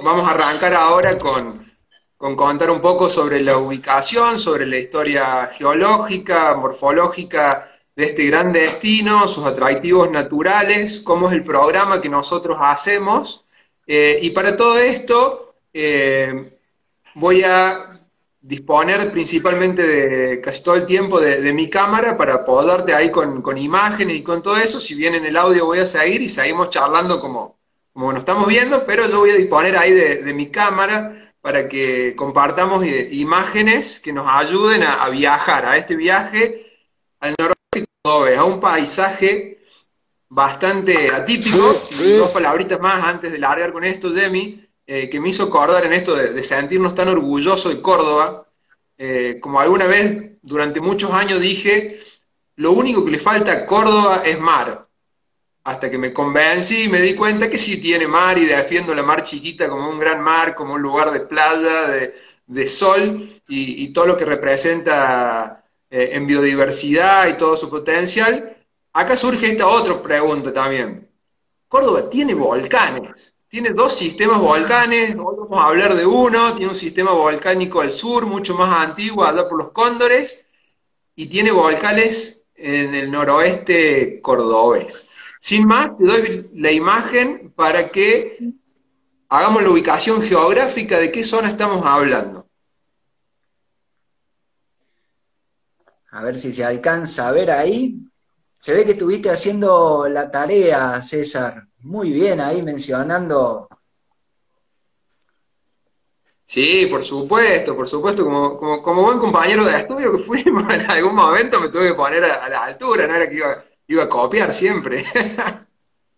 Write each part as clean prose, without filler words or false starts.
vamos a arrancar ahora con contar un poco sobre la ubicación, sobre la historia geológica, morfológica de este gran destino, sus atractivos naturales, cómo es el programa que nosotros hacemos. Y para todo esto voy a disponer principalmente de casi todo el tiempo de mi cámara para apoyarte ahí con imágenes y con todo eso. Si bien en el audio voy a seguir y seguimos charlando como nos estamos viendo, pero yo voy a disponer ahí de mi cámara para que compartamos imágenes que nos ayuden a viajar, a este viaje al noroeste de Córdoba, a un paisaje bastante atípico. Y dos palabritas más antes de largar con esto, Demi, que me hizo acordar en esto de sentirnos tan orgullosos de Córdoba. Como alguna vez durante muchos años dije, lo único que le falta a Córdoba es mar. Hasta que me convencí y me di cuenta que sí tiene mar, y defiendo la mar chiquita como un gran mar, como un lugar de playa, de sol y todo lo que representa en biodiversidad y todo su potencial. Acá surge esta otra pregunta también. Córdoba tiene volcanes, tiene dos sistemas volcanes, hoy vamos a hablar de uno. Tiene un sistema volcánico al sur, mucho más antiguo, allá por los Cóndores, y tiene volcanes en el noroeste cordobés. Sin más, te doy la imagen para que hagamos la ubicación geográfica de qué zona estamos hablando. A ver si se alcanza a ver ahí. Se ve que estuviste haciendo la tarea, César. Muy bien ahí mencionando. Sí, por supuesto, como buen compañero de estudio que fuimos, en algún momento me tuve que poner a la altura, no era que iba a copiar siempre.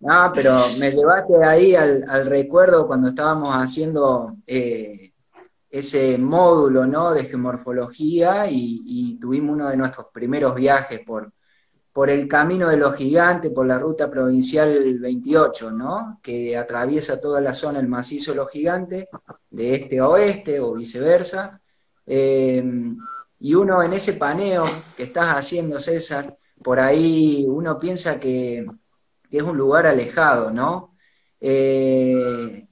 Ah, pero me llevaste ahí al recuerdo cuando estábamos haciendo ese módulo, ¿no?, de geomorfología y tuvimos uno de nuestros primeros viajes por el Camino de los Gigantes, por la ruta provincial 28, ¿no?, que atraviesa toda la zona del macizo de los Gigantes, de este a oeste o viceversa. Eh, y uno en ese paneo que estás haciendo, César, por ahí uno piensa que es un lugar alejado, ¿no? Y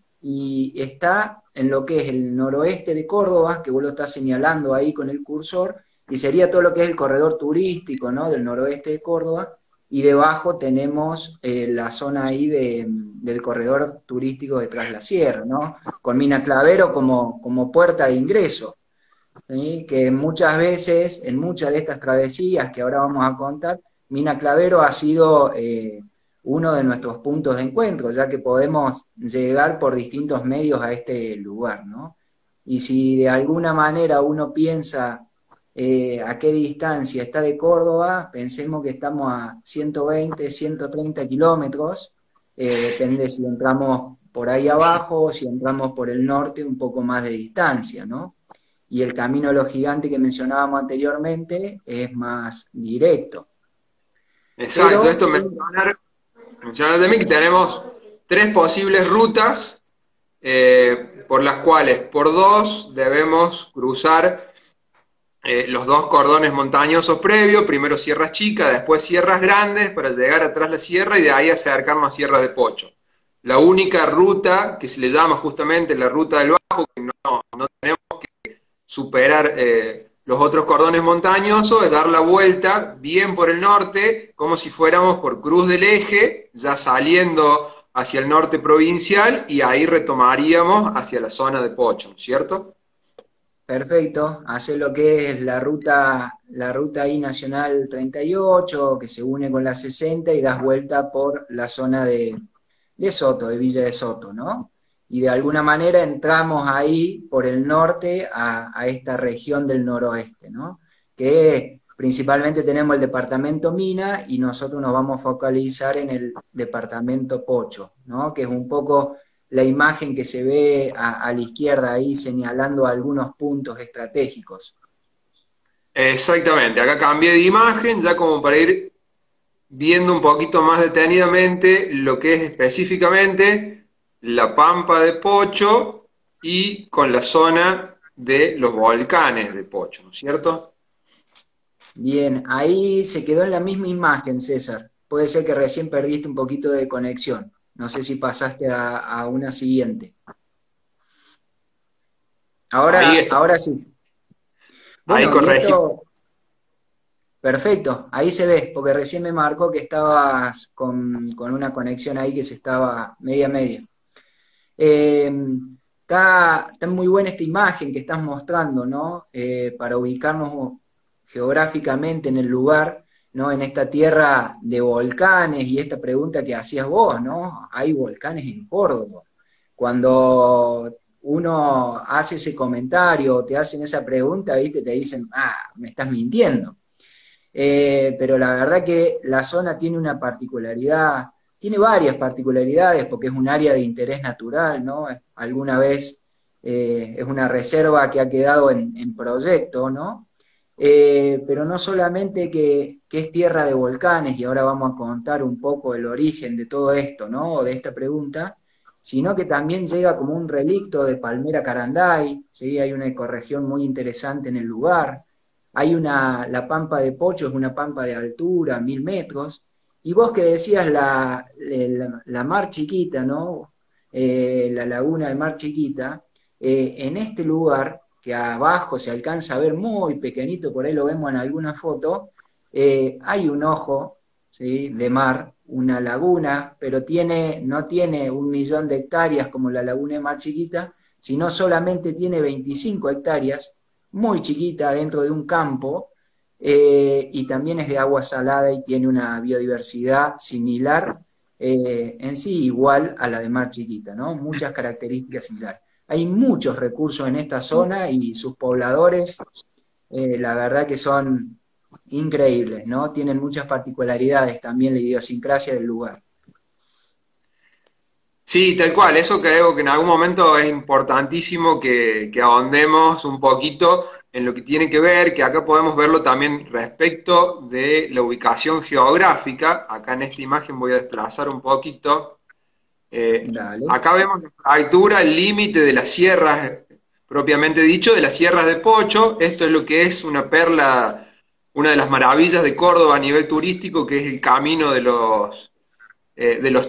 está en lo que es el noroeste de Córdoba, que vos lo estás señalando ahí con el cursor, y sería todo lo que es el corredor turístico, ¿no?, del noroeste de Córdoba, y debajo tenemos la zona ahí del corredor turístico de Tras la Sierra, ¿no?, con Mina Clavero como puerta de ingreso, ¿sí?, que muchas veces, en muchas de estas travesías que ahora vamos a contar, Mina Clavero ha sido uno de nuestros puntos de encuentro, ya que podemos llegar por distintos medios a este lugar, ¿no? Y si de alguna manera uno piensa a qué distancia está de Córdoba, pensemos que estamos a 120, 130 kilómetros, depende si entramos por ahí abajo o si entramos por el norte, un poco más de distancia, ¿no? Y el Camino de los Gigantes que mencionábamos anteriormente es más directo. Exacto, Pero esto mencionar de mí que tenemos tres posibles rutas por las cuales por dos debemos cruzar los dos cordones montañosos previos, primero sierras chicas, después sierras grandes, para llegar atrás la sierra y de ahí acercarnos a Sierra de Pocho. La única ruta que se le llama justamente la ruta del Bajo, que no tenemos que superar los otros cordones montañosos, es dar la vuelta bien por el norte, como si fuéramos por Cruz del Eje, ya saliendo hacia el norte provincial, y ahí retomaríamos hacia la zona de Pocho, ¿cierto? perfecto, hace lo que es la ruta ahí nacional 38, que se une con la 60 y das vuelta por la zona de Soto, de Villa de Soto, ¿no? Y de alguna manera entramos ahí por el norte a esta región del noroeste, ¿no? Que principalmente tenemos el departamento Mina y nosotros nos vamos a focalizar en el departamento Pocho, ¿no?, que es un poco la imagen que se ve a la izquierda ahí señalando algunos puntos estratégicos. Exactamente, acá cambié de imagen, ya como para ir viendo un poquito más detenidamente lo que es específicamente la Pampa de Pocho y con la zona de los volcanes de Pocho, ¿no es cierto? Bien, ahí se quedó en la misma imagen, César. Puede ser que recién perdiste un poquito de conexión. No sé si pasaste a una siguiente. Ahí está, Ahora sí. ahí Bueno, y corregí. esto, perfecto, ahí se ve, porque recién me marcó que estabas con una conexión ahí que se estaba media media. Eh, está muy buena esta imagen que estás mostrando, ¿no? Para ubicarnos geográficamente en el lugar, ¿no? En esta tierra de volcanes y esta pregunta que hacías vos, ¿no? Hay volcanes en Córdoba. Cuando uno hace ese comentario o te hacen esa pregunta, ¿viste? Te dicen, ah, me estás mintiendo. Pero la verdad que la zona tiene una particularidad, tiene varias particularidades porque es un área de interés natural, ¿no? Alguna vez es una reserva que ha quedado en proyecto, ¿no? Pero no solamente que es tierra de volcanes, y ahora vamos a contar un poco el origen de todo esto, ¿no? O de esta pregunta, sino que también llega como un relicto de Palmera Caranday, ¿sí? Hay una ecorregión muy interesante en el lugar. La pampa de Pocho es una pampa de altura, 1000 metros, y vos que decías la mar chiquita, ¿no? La laguna de mar chiquita, en este lugar, que abajo se alcanza a ver muy pequeñito, por ahí lo vemos en alguna foto, hay un ojo, ¿sí? De mar, una laguna, pero no tiene 1 millón de hectáreas como la laguna de mar chiquita, sino solamente tiene 25 hectáreas, muy chiquita dentro de un campo, y también es de agua salada y tiene una biodiversidad similar, en sí igual a la de mar chiquita, ¿no? Muchas características similares. Hay muchos recursos en esta zona y sus pobladores, la verdad que son increíbles, ¿no? Tienen muchas particularidades también la idiosincrasia del lugar. Sí, tal cual, eso creo que en algún momento es importantísimo que ahondemos un poquito en lo que tiene que ver, que acá podemos verlo también respecto de la ubicación geográfica. Acá en esta imagen voy a desplazar un poquito. Dale. Acá vemos la altura, el límite de las sierras, propiamente dicho, de las sierras de Pocho. Esto es lo que es una perla, una de las maravillas de Córdoba a nivel turístico, que es el camino de los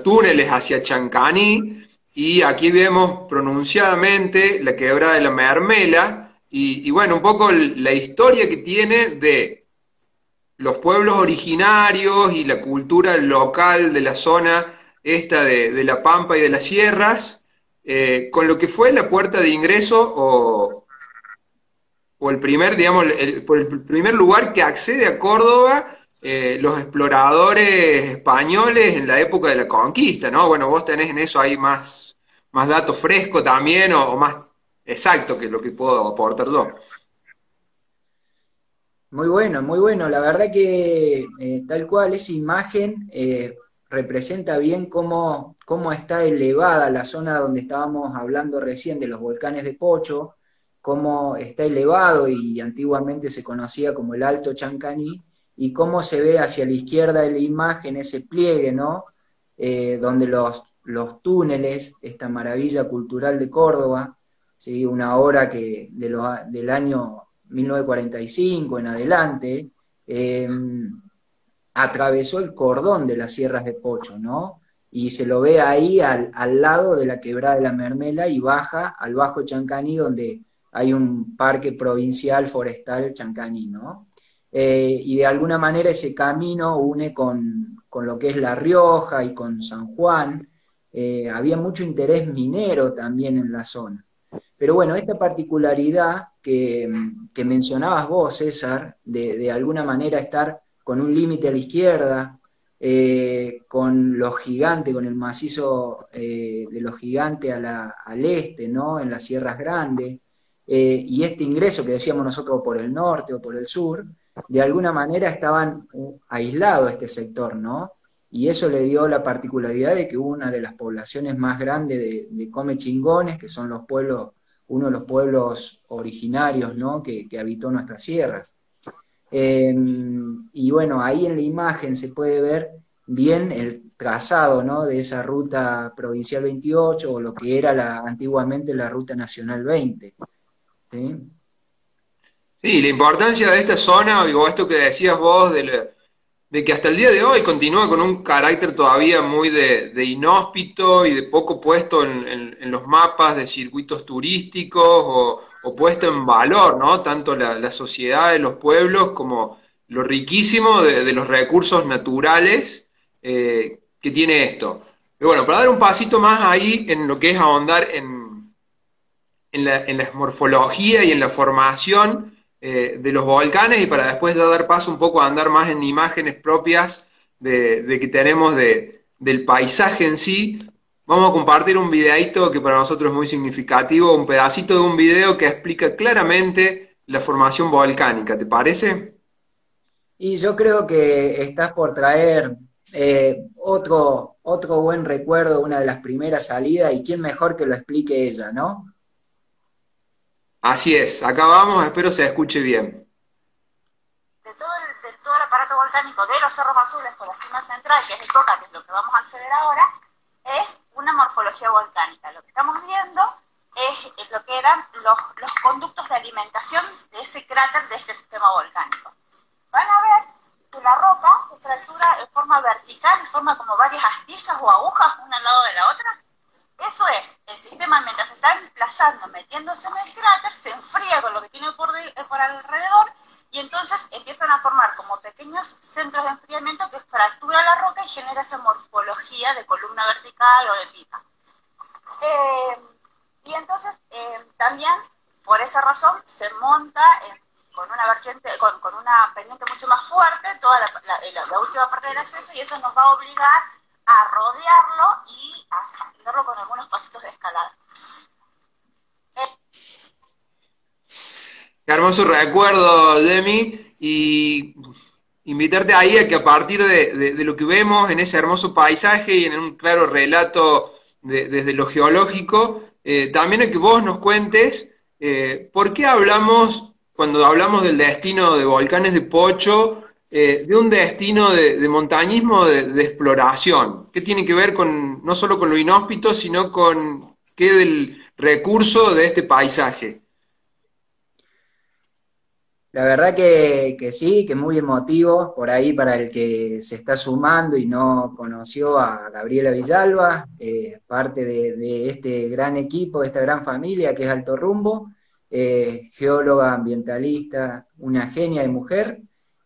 túneles hacia Chancaní, y aquí vemos pronunciadamente la quebrada de la Mermela, y bueno, un poco la historia que tiene de los pueblos originarios y la cultura local de la zona esta de La Pampa y de las sierras, con lo que fue la puerta de ingreso o el primer, digamos, por el primer lugar que accede a Córdoba, los exploradores españoles en la época de la conquista, ¿no? Bueno, vos tenés en eso ahí más datos frescos también, o más exacto que lo que puedo aportar yo. Muy bueno, muy bueno. La verdad que tal cual esa imagen representa bien cómo está elevada la zona donde estábamos hablando recién de los volcanes de Pocho, cómo está elevado y antiguamente se conocía como el Alto Chancaní, y cómo se ve hacia la izquierda de la imagen ese pliegue, ¿no? Donde los túneles, esta maravilla cultural de Córdoba, ¿sí? Una obra del año 1945 en adelante, eh, atravesó el cordón de las sierras de Pocho, ¿no? Y se lo ve ahí al lado de la quebrada de la Mermela y baja al Bajo Chancaní, donde hay un parque provincial forestal Chancaní, ¿no? Y de alguna manera ese camino une con lo que es La Rioja y con San Juan. Había mucho interés minero también en la zona. Pero bueno, esta particularidad que mencionabas vos, César, de alguna manera estar con un límite a la izquierda, con los gigantes, con el macizo de los gigantes al este, ¿no? En las Sierras Grandes, y este ingreso que decíamos nosotros por el norte o por el sur, de alguna manera estaban aislados este sector, ¿no? Y eso le dio la particularidad de que hubo una de las poblaciones más grandes de Comechingones, que son los pueblos, uno de los pueblos originarios, ¿no? que habitó nuestras sierras. Y bueno, ahí en la imagen se puede ver bien el trazado, ¿no? De esa ruta provincial 28 o lo que era antiguamente la ruta nacional 20. ¿Sí? Sí, la importancia de esta zona, digo, esto que decías vos de que hasta el día de hoy continúa con un carácter todavía muy de inhóspito y de poco puesto en los mapas de circuitos turísticos o puesto en valor, ¿no? Tanto la sociedad de los pueblos como lo riquísimo de los recursos naturales que tiene esto. Pero bueno, para dar un pasito más ahí en lo que es ahondar en la morfología y en la formación de los volcanes y para después ya dar paso un poco a andar más en imágenes propias de que tenemos del paisaje en sí, vamos a compartir un videíto que para nosotros es muy significativo, un pedacito de un video que explica claramente la formación volcánica, ¿te parece? Y yo creo que estás por traer otro buen recuerdo, una de las primeras salidas, y quién mejor que lo explique ella, ¿no? Así es, acá vamos, espero se escuche bien. De todo el aparato volcánico de los cerros azules por la cima central, que es el Coca, que es lo que vamos a acceder ahora, es una morfología volcánica. Lo que estamos viendo es lo que eran los conductos de alimentación de ese cráter, de este sistema volcánico. Van a ver que la roca se fractura en forma vertical, en forma como varias astillas o agujas una al lado de la otra. Eso es, el sistema mientras se está emplazando, metiéndose en el cráter, se enfría con lo que tiene por alrededor y entonces empiezan a formar como pequeños centros de enfriamiento que fractura la roca y genera esa morfología de columna vertical o de pica. Y entonces también, por esa razón, se monta con una vertiente, con una pendiente mucho más fuerte toda la última parte del acceso, y eso nos va a obligar a rodearlo y a hacerlo con algunos pasitos de escalada. Qué hermoso recuerdo, Demi, y invitarte ahí a que a partir de lo que vemos en ese hermoso paisaje y en un claro relato desde lo geológico, también a que vos nos cuentes por qué hablamos, cuando hablamos del destino de Volcanes de Pocho, de un destino de montañismo, de exploración. ¿Qué tiene que ver con no solo con lo inhóspito, sino con qué del recurso de este paisaje? La verdad que sí, que muy emotivo, por ahí para el que se está sumando y no conoció a Gabriela Villalba, parte de este gran equipo, de esta gran familia que es Alto Rumbo, geóloga, ambientalista, una genia de mujer,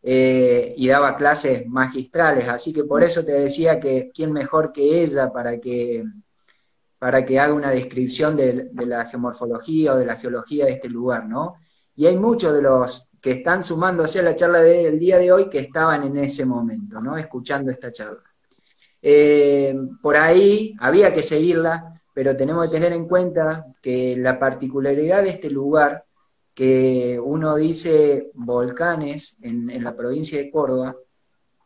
y daba clases magistrales, así que por eso te decía que quién mejor que ella para que haga una descripción de la geomorfología o de la geología de este lugar, ¿no? Y hay muchos de los que están sumándose a la charla del día de hoy que estaban en ese momento, ¿no? Escuchando esta charla. Por ahí había que seguirla, pero tenemos que tener en cuenta que la particularidad de este lugar, que uno dice volcanes en la provincia de Córdoba,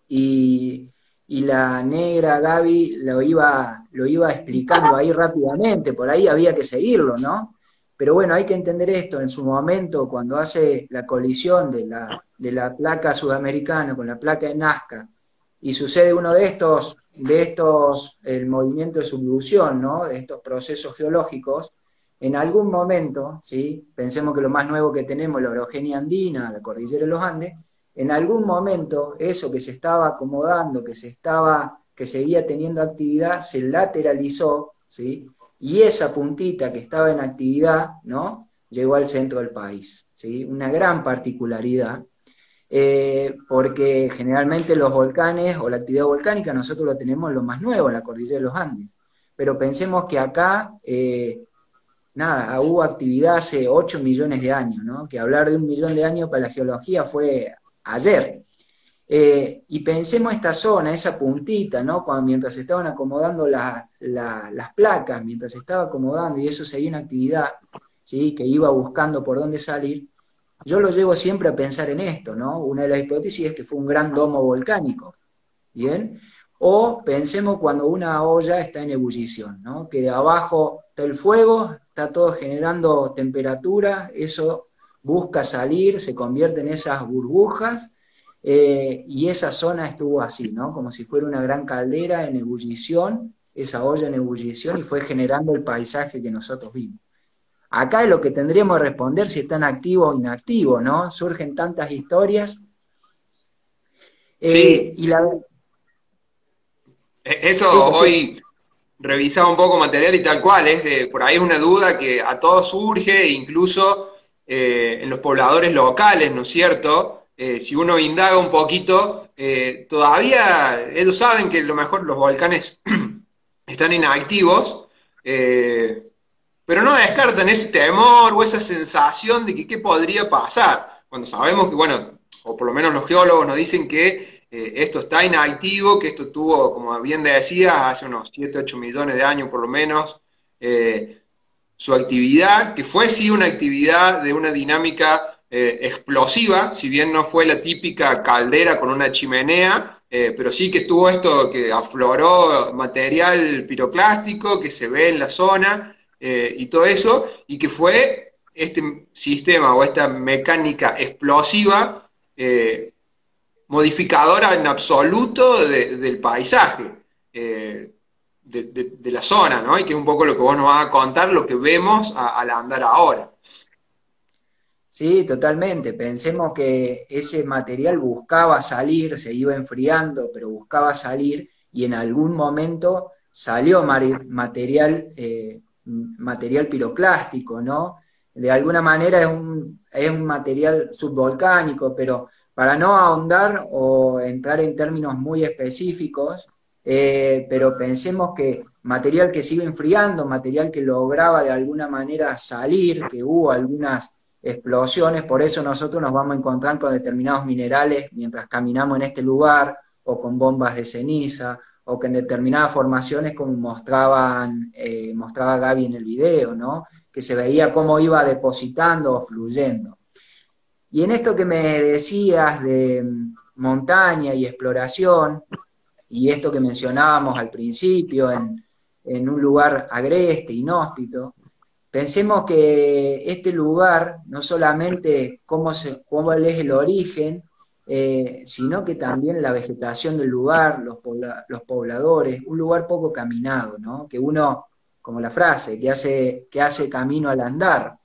y la negra Gaby lo iba explicando ahí rápidamente, por ahí había que seguirlo, ¿no? Pero bueno, hay que entender esto, en su momento, cuando hace la colisión de la placa sudamericana con la placa de Nazca, y sucede uno el movimiento de subducción, ¿no? De estos procesos geológicos, en algún momento, ¿sí? Pensemos que lo más nuevo que tenemos es la orogenia andina, la cordillera de los Andes, en algún momento eso que se estaba acomodando, que seguía teniendo actividad, se lateralizó, ¿sí? Y esa puntita que estaba en actividad, ¿no? Llegó al centro del país, ¿sí? Una gran particularidad, porque generalmente los volcanes o la actividad volcánica nosotros lo tenemos lo más nuevo, en la cordillera de los Andes. Pero pensemos que acá, nada, hubo actividad hace 8 millones de años, ¿no? Que hablar de 1 millón de años para la geología fue ayer. Y pensemos esta zona, esa puntita, ¿no? Mientras se estaban acomodando las placas, mientras se estaba acomodando y eso seguía en actividad, ¿sí? Que iba buscando por dónde salir, yo lo llevo siempre a pensar en esto, ¿no? Una de las hipótesis es que fue un gran domo volcánico, ¿bien? O pensemos cuando una olla está en ebullición, ¿no? Que de abajo está el fuego, está todo generando temperatura, eso busca salir, se convierte en esas burbujas, y esa zona estuvo así, ¿no? Como si fuera una gran caldera en ebullición, esa olla en ebullición, y fue generando el paisaje que nosotros vimos. Acá es lo que tendríamos que responder si están activos o inactivos, ¿no? Surgen tantas historias. Sí, Y la, eso sí, te escucho. hoy revisaba un poco material y tal cual, por ahí es una duda que a todos surge, incluso en los pobladores locales, ¿no es cierto? Si uno indaga un poquito, todavía ellos saben que a lo mejor los volcanes están inactivos, eh, pero no descartan ese temor o esa sensación de que qué podría pasar, cuando sabemos que, bueno, o por lo menos los geólogos nos dicen que esto está inactivo, que esto tuvo, como bien decías, hace unos 7 8 millones de años por lo menos, eh, su actividad, que fue sí una actividad de una dinámica explosiva, si bien no fue la típica caldera con una chimenea, pero sí que tuvo esto que afloró material piroclástico que se ve en la zona y todo eso, y que fue este sistema o esta mecánica explosiva modificadora en absoluto del paisaje. De la zona, ¿no? Y que es un poco lo que vos nos vas a contar, lo que vemos al andar ahora. Sí, totalmente. Pensemos que ese material buscaba salir, se iba enfriando, pero buscaba salir y en algún momento salió material piroclástico, ¿no? De alguna manera es un material subvolcánico, pero para no ahondar o entrar en términos muy específicos, pero pensemos que material que se iba enfriando, material que lograba de alguna manera salir, que hubo algunas explosiones, por eso nosotros nos vamos a encontrar con determinados minerales mientras caminamos en este lugar, o con bombas de ceniza, o que en determinadas formaciones, como mostraba Gaby en el video, ¿no? Que se veía cómo iba depositando o fluyendo. Y en esto que me decías de montaña y exploración, y esto que mencionábamos al principio, en un lugar agreste, inhóspito, pensemos que este lugar, no solamente cuál es el origen, sino que también la vegetación del lugar, los pobladores, un lugar poco caminado, ¿no? Que uno, como la frase, que hace camino al andar.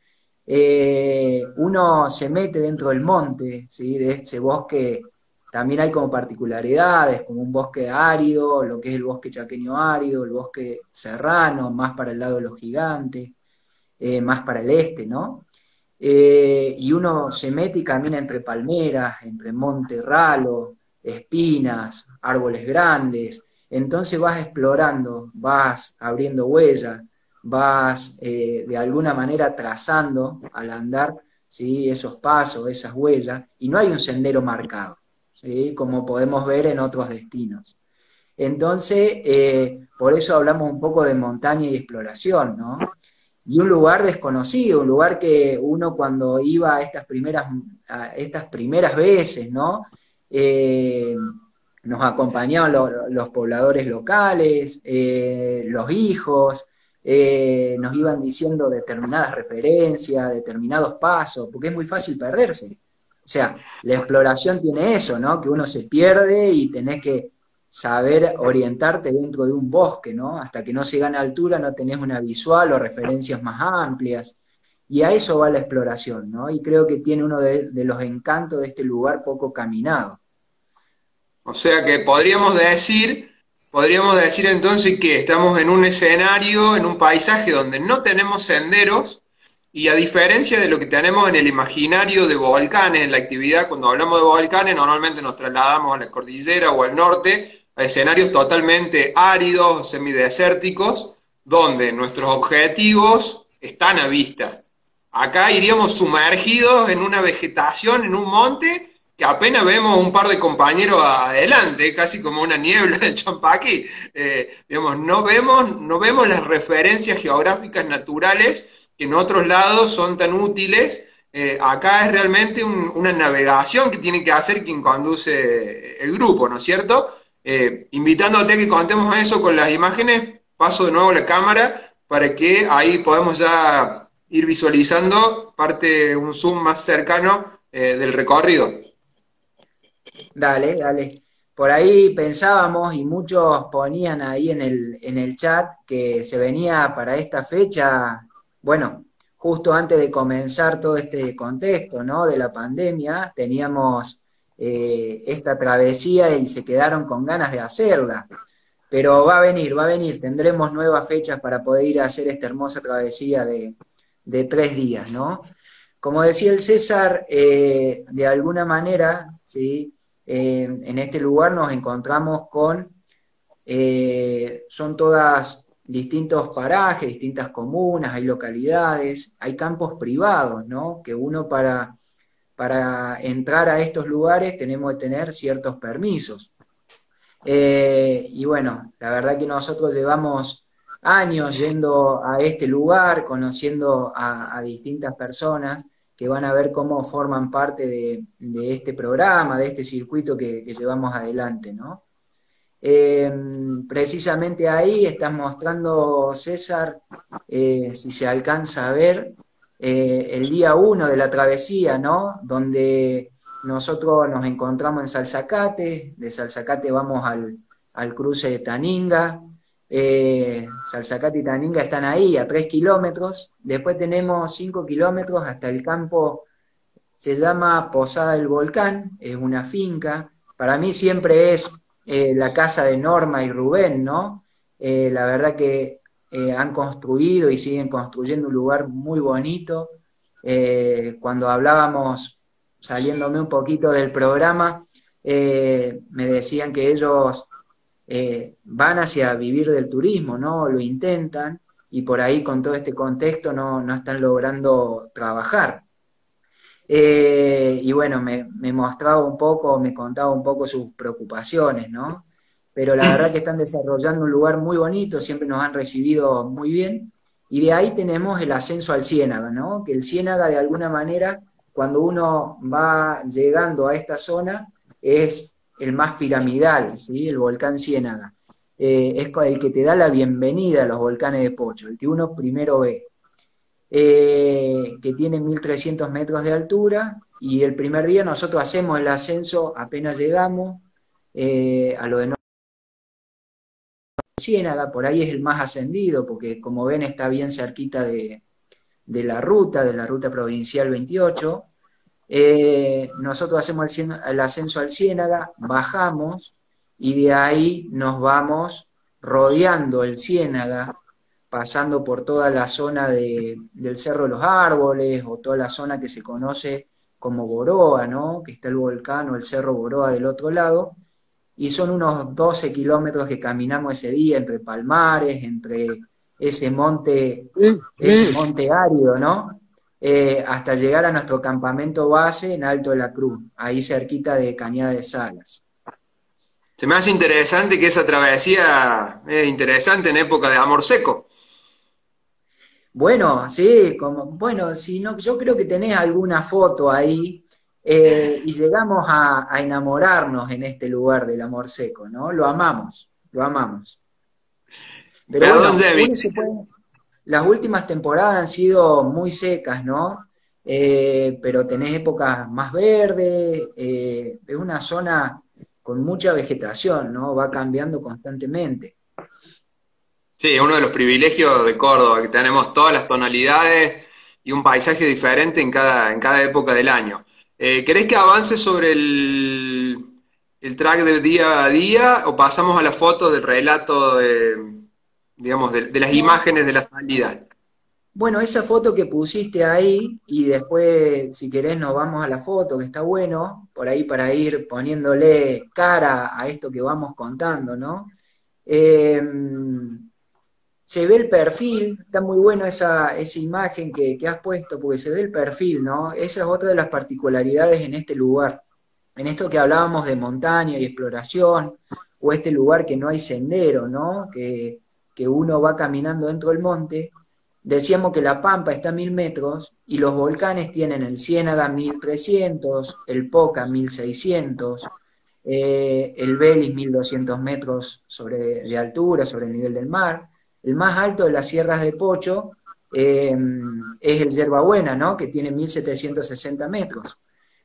Uno se mete dentro del monte, ¿sí? De ese bosque también hay como particularidades, como un bosque árido, lo que es el bosque chaqueño árido, el bosque serrano, más para el lado de los gigantes, más para el este, ¿no? Y uno se mete y camina entre palmeras, entre monte ralo, espinas, árboles grandes, entonces vas explorando, vas abriendo huellas, vas de alguna manera trazando al andar, ¿sí? Esos pasos, esas huellas, y no hay un sendero marcado, ¿sí? Como podemos ver en otros destinos. Entonces, por eso hablamos un poco de montaña y exploración, ¿no? Y un lugar desconocido, un lugar que uno cuando iba a estas primeras veces, ¿no? Eh, Nos acompañaban los pobladores locales, los hijos, nos iban diciendo determinadas referencias, determinados pasos, porque es muy fácil perderse. O sea, la exploración tiene eso, ¿no? Que uno se pierde y tenés que saber orientarte dentro de un bosque, ¿no? Hasta que no se gana altura no tenés una visual o referencias más amplias. Y a eso va la exploración, ¿no? Y creo que tiene uno de los encantos de este lugar poco caminado. O sea que podríamos decir entonces que estamos en un escenario, en un paisaje donde no tenemos senderos, y a diferencia de lo que tenemos en el imaginario de volcanes, en la actividad, cuando hablamos de volcanes, normalmente nos trasladamos a la cordillera o al norte, a escenarios totalmente áridos, semidesérticos, donde nuestros objetivos están a vista. Acá iríamos sumergidos en una vegetación, en un monte, que apenas vemos un par de compañeros adelante, casi como una niebla de Champaquí. Digamos, no vemos las referencias geográficas naturales que en otros lados son tan útiles. Acá es realmente una navegación que tiene que hacer quien conduce el grupo, ¿no es cierto? Invitándote a que contemos eso con las imágenes, paso de nuevo la cámara para que ahí podamos ya ir visualizando un zoom más cercano del recorrido. Dale, dale. Por ahí pensábamos y muchos ponían ahí en el chat que se venía para esta fecha, bueno, justo antes de comenzar todo este contexto, ¿no? De la pandemia, teníamos esta travesía y se quedaron con ganas de hacerla. Pero va a venir, tendremos nuevas fechas para poder ir a hacer esta hermosa travesía de 3 días, ¿no? Como decía el César, de alguna manera, ¿sí? En este lugar nos encontramos con, son todas distintos parajes, distintas comunas, hay localidades, hay campos privados, ¿no? Que uno para entrar a estos lugares tenemos que tener ciertos permisos. Y bueno, la verdad que nosotros llevamos años yendo a este lugar, conociendo a distintas personas que van a ver cómo forman parte de este programa, de este circuito que llevamos adelante, ¿no? Precisamente ahí estás mostrando, César, si se alcanza a ver, el día 1 de la travesía, ¿no? Donde nosotros nos encontramos en Salzacate, de Salzacate vamos al cruce de Taninga, Salzacate y Taninga están ahí a 3 kilómetros, después tenemos 5 kilómetros hasta el campo, se llama Posada del Volcán, es una finca, para mí siempre es la casa de Norma y Rubén, ¿no? La verdad que han construido y siguen construyendo un lugar muy bonito. Cuando hablábamos, saliéndome un poquito del programa, me decían que ellos van hacia vivir del turismo, ¿no? Lo intentan y por ahí con todo este contexto no están logrando trabajar. Y bueno, me mostraba un poco, me contaba un poco sus preocupaciones, ¿no? Pero la verdad que están desarrollando un lugar muy bonito, siempre nos han recibido muy bien, y de ahí tenemos el ascenso al Ciénaga, ¿no? Que el Ciénaga de alguna manera, cuando uno va llegando a esta zona, es el más piramidal, ¿sí? El volcán Ciénaga. Es el que te da la bienvenida a los volcanes de Pocho, el que uno primero ve. Que tiene 1300 metros de altura, y el primer día nosotros hacemos el ascenso, apenas llegamos a lo de Ciénaga, por ahí es el más ascendido, porque como ven está bien cerquita de la ruta provincial 28. Nosotros hacemos el ascenso al Ciénaga, bajamos, y de ahí nos vamos rodeando el Ciénaga, pasando por toda la zona del Cerro de los Árboles, o toda la zona que se conoce como Boroa, ¿no? Que está el volcán o el Cerro Boroa del otro lado, y son unos 12 kilómetros que caminamos ese día entre palmares, entre ese monte árido, ¿no? Hasta llegar a nuestro campamento base en Alto de la Cruz, ahí cerquita de Cañada de Salas. Se me hace interesante que esa travesía es interesante en época de amor seco. Bueno, sí, si no, yo creo que tenés alguna foto ahí, y llegamos a enamorarnos en este lugar del amor seco, ¿no? Lo amamos, lo amamos. Pero bueno, las últimas temporadas han sido muy secas, ¿no? Pero tenés épocas más verdes, es una zona con mucha vegetación, ¿no? Va cambiando constantemente. Sí, es uno de los privilegios de Córdoba, que tenemos todas las tonalidades y un paisaje diferente en cada época del año. ¿Querés que avance sobre el track de día a día o pasamos a la foto del relato digamos, de las imágenes de la salida? Bueno, esa foto que pusiste ahí, y después, si querés, nos vamos a la foto, que está bueno, por ahí para ir poniéndole cara a esto que vamos contando, ¿no? Se ve el perfil, está muy bueno esa imagen que has puesto, porque se ve el perfil, ¿no? Esa es otra de las particularidades en este lugar. En esto que hablábamos de montaña y exploración, o este lugar que no hay sendero, ¿no? Que uno va caminando dentro del monte. Decíamos que la Pampa está a 1000 metros, y los volcanes tienen el Ciénaga 1300, el Poca 1600, el Belis 1200 metros de altura sobre el nivel del mar. El más alto de las sierras de Pocho es el Yerbabuena, ¿no? Que tiene 1760 metros.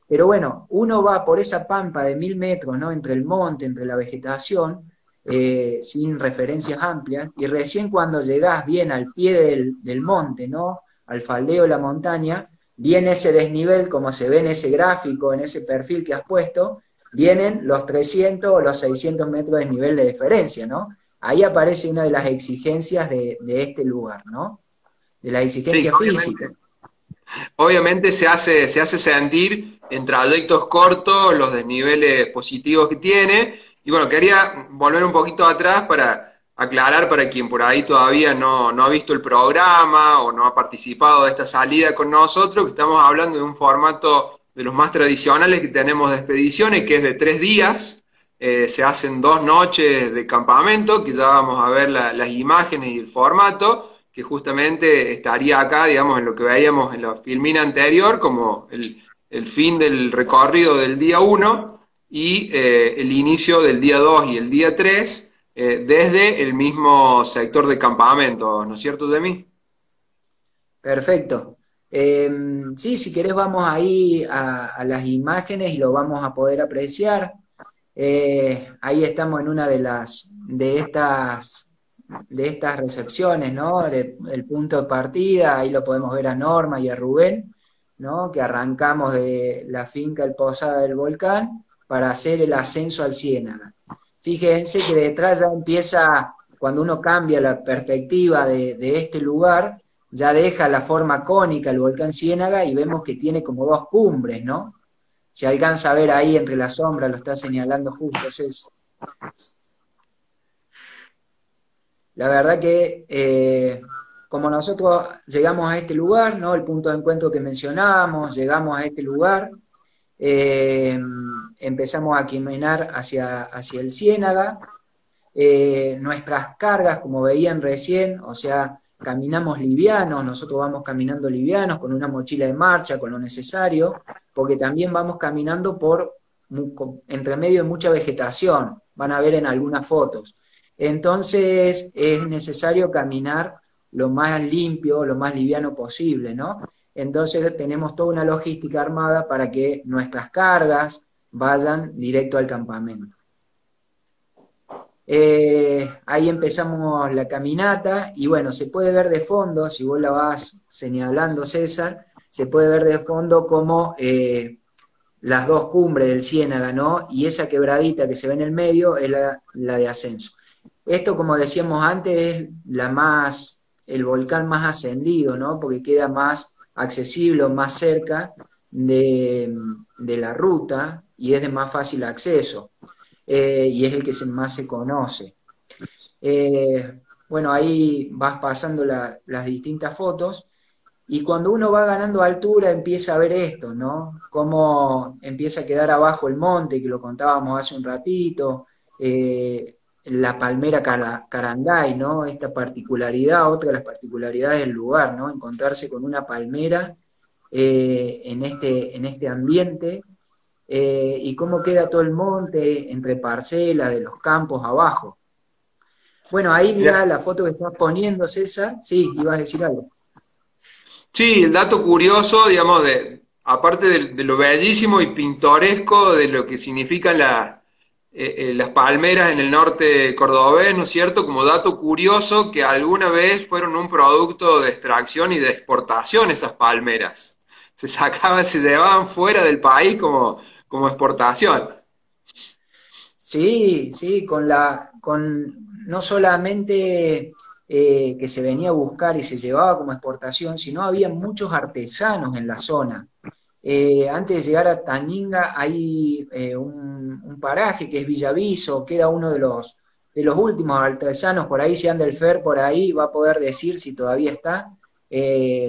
Pero bueno, uno va por esa pampa de 1000 metros, ¿no? Entre el monte, entre la vegetación, sin referencias amplias, y recién cuando llegás bien al pie del monte, ¿no? Al faldeo de la montaña, viene ese desnivel, como se ve en ese gráfico, en ese perfil que has puesto, vienen los 300 o los 600 metros de nivel de diferencia, ¿no? Ahí aparece una de las exigencias de este lugar, ¿no? De la exigencia física. Obviamente se hace sentir en trayectos cortos los desniveles positivos que tiene. Y bueno, quería volver un poquito atrás para aclarar para quien por ahí todavía no ha visto el programa o no ha participado de esta salida con nosotros, que estamos hablando de un formato de los más tradicionales que tenemos de expediciones, que es de 3 días. Se hacen 2 noches de campamento, que ya vamos a ver las imágenes y el formato, que justamente estaría acá, digamos, en lo que veíamos en la filmina anterior, como el fin del recorrido del día 1 y el inicio del día 2 y el día 3, desde el mismo sector de campamento, ¿no es cierto, Demi? Perfecto. Sí, si querés vamos ahí a las imágenes y lo vamos a poder apreciar. Ahí estamos en una de estas recepciones, ¿no? El punto de partida, ahí lo podemos ver a Norma y a Rubén, ¿no? Que arrancamos de la finca El Posada del Volcán para hacer el ascenso al Ciénaga. Fíjense que detrás ya empieza, cuando uno cambia la perspectiva de este lugar, ya deja la forma cónica el volcán Ciénaga y vemos que tiene como 2 cumbres, ¿no? Se alcanza a ver ahí entre las sombras, lo está señalando justo César. La verdad que como nosotros llegamos a este lugar, ¿no? El punto de encuentro que mencionábamos, llegamos a este lugar, empezamos a caminar hacia el Ciénaga, nuestras cargas, como veían recién, o sea, caminamos livianos, nosotros vamos caminando livianos, con una mochila de marcha, con lo necesario, porque también vamos caminando entre medio de mucha vegetación, van a ver en algunas fotos. Entonces es necesario caminar lo más limpio, lo más liviano posible, ¿no? Entonces tenemos toda una logística armada para que nuestras cargas vayan directo al campamento. Ahí empezamos la caminata y bueno, se puede ver de fondo, si vos la vas señalando, César, se puede ver de fondo como las 2 cumbres del Ciénaga, ¿no? Y esa quebradita que se ve en el medio es la de ascenso. Esto, como decíamos antes, es el volcán más ascendido, ¿no? Porque queda más accesible, más cerca de la ruta y es de más fácil acceso. Y es el que más se conoce. Bueno, ahí vas pasando las distintas fotos y cuando uno va ganando altura empieza a ver esto, ¿no? Cómo empieza a quedar abajo el monte, que lo contábamos hace un ratito, la palmera Caranday, ¿no? Esta particularidad, otra de las particularidades del lugar, ¿no? Encontrarse con una palmera en este ambiente. Y cómo queda todo el monte entre parcelas de los campos abajo. Bueno, ahí mirá la foto que estás poniendo, César. Sí, ibas a decir algo. Sí, el dato curioso, digamos, aparte de lo bellísimo y pintoresco de lo que significan las palmeras en el norte cordobés, ¿no es cierto? Como dato curioso, que alguna vez fueron un producto de extracción y de exportación esas palmeras. Se llevaban fuera del país como exportación. Sí, no solamente que se venía a buscar y se llevaba como exportación, sino había muchos artesanos en la zona. Antes de llegar a Taninga hay un paraje que es Villaviso, queda uno de los últimos artesanos, por ahí si anda el Fer por ahí va a poder decir si todavía está,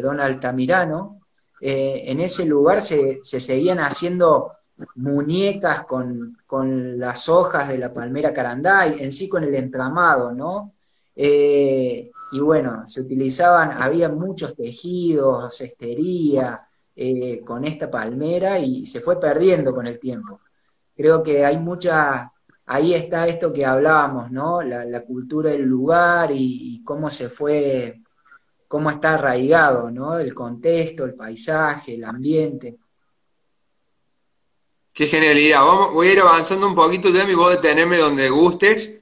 don Altamirano. En ese lugar se seguían haciendo muñecas con las hojas de la palmera Caranday, en sí con el entramado, ¿no? Y bueno, había muchos tejidos, cestería, con esta palmera y se fue perdiendo con el tiempo. Creo que ahí está esto que hablábamos, ¿no? La cultura del lugar y cómo está arraigado, ¿no? El contexto, el paisaje, el ambiente. Qué genialidad. Voy a ir avanzando un poquito, Demi, vos deteneme donde gustes,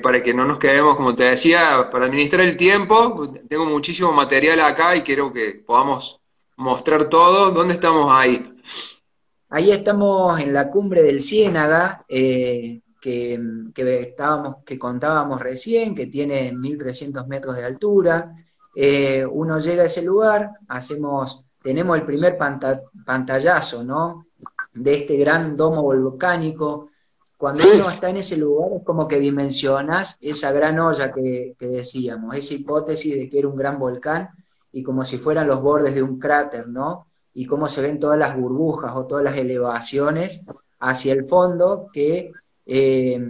para que no nos quedemos, como te decía, para administrar el tiempo. Tengo muchísimo material acá y quiero que podamos mostrar todo. ¿Dónde estamos ahí? Ahí estamos en la cumbre del Ciénaga, que contábamos recién, que tiene 1.300 metros de altura. Uno llega a ese lugar, tenemos el primer pantallazo, ¿no? De este gran domo volcánico. Cuando uno está en ese lugar es como que dimensionas esa gran olla que decíamos, esa hipótesis de que era un gran volcán y como si fueran los bordes de un cráter, ¿no? Y cómo se ven todas las burbujas o todas las elevaciones hacia el fondo eh,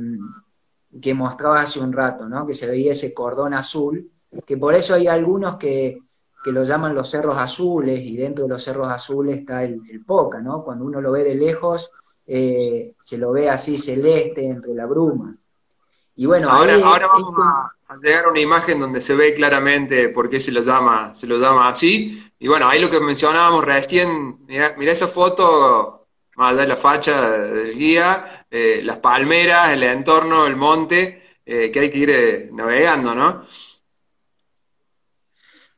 que mostraba hace un rato, ¿no? Que se veía ese cordón azul, que por eso hay algunos que lo llaman los cerros azules, y dentro de los cerros azules está el Poca, ¿no? Cuando uno lo ve de lejos, se lo ve así celeste entre la bruma. Y bueno, Ahora vamos a llegar a una imagen donde se ve claramente por qué se lo llama así. Y bueno, ahí lo que mencionábamos recién, mirá esa foto, más allá de la facha del guía, las palmeras, el entorno, el monte, que hay que ir navegando, ¿no?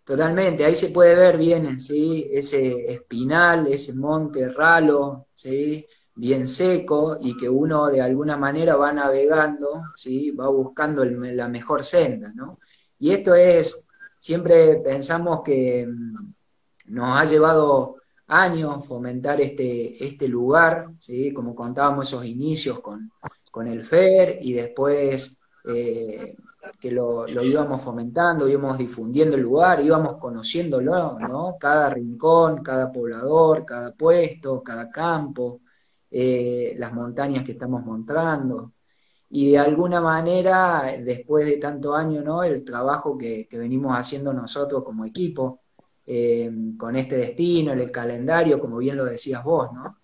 totalmente, ahí se puede ver bien, ¿sí? Ese espinal, ese monte ralo, ¿sí? Bien seco, y que uno de alguna manera va navegando, ¿sí? Va buscando la mejor senda, ¿no? Y esto siempre pensamos que nos ha llevado años fomentar este lugar, ¿sí? Como contábamos esos inicios con el FER, y después que lo íbamos fomentando, íbamos difundiendo el lugar, íbamos conociéndolo, ¿no? Cada rincón, cada poblador, cada puesto, cada campo, las montañas que estamos mostrando. Y de alguna manera, después de tanto año, ¿no? El trabajo que venimos haciendo nosotros como equipo, con este destino, el calendario, como bien lo decías vos, ¿no?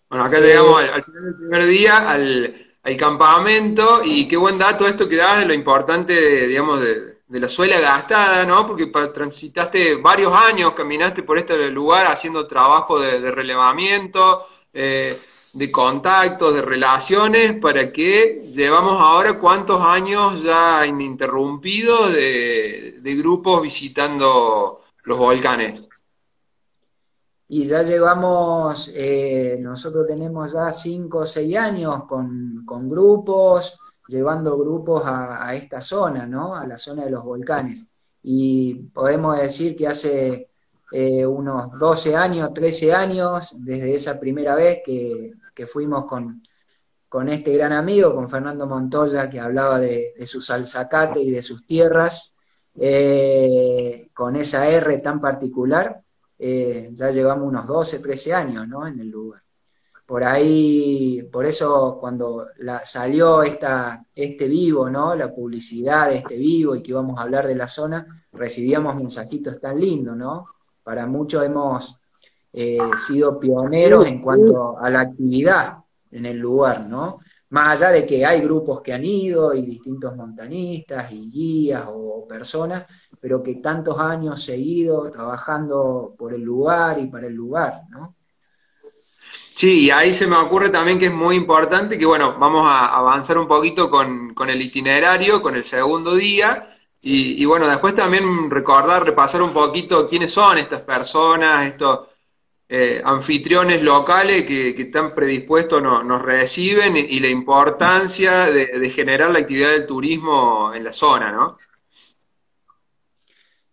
Bueno, acá llegamos Eh, al final del primer día, al campamento, y qué buen dato esto que das de lo importante, digamos, de la suela gastada, ¿no? Porque transitaste varios años, caminaste por este lugar haciendo trabajo de relevamiento, de contactos, de relaciones, para que llevamos ahora cuántos años ya ininterrumpidos de grupos visitando los volcanes. Y ya llevamos, nosotros tenemos ya 5 o 6 años con grupos, llevando grupos a esta zona, ¿no? A la zona de los volcanes. Y podemos decir que hace unos 12 años, 13 años, desde esa primera vez que fuimos con este gran amigo, con Fernando Montoya, que hablaba de su salzacate y de sus tierras, con esa R tan particular. Ya llevamos unos 12, 13 años, ¿no? En el lugar. Por ahí, por eso cuando salió este vivo, ¿no? La publicidad de este vivo y que íbamos a hablar de la zona, recibíamos mensajitos tan lindos, ¿no? Para muchos hemos sido pioneros en cuanto a la actividad en el lugar, ¿no? Más allá de que hay grupos que han ido y distintos montañistas y guías o personas, pero que tantos años seguidos trabajando por el lugar y para el lugar, ¿no? Sí, y ahí se me ocurre también que es muy importante que, bueno, vamos a avanzar un poquito con el itinerario, con el segundo día, y bueno, después también recordar, repasar un poquito quiénes son estas personas, estos anfitriones locales que tan predispuestos nos reciben y la importancia de generar la actividad del turismo en la zona, ¿no?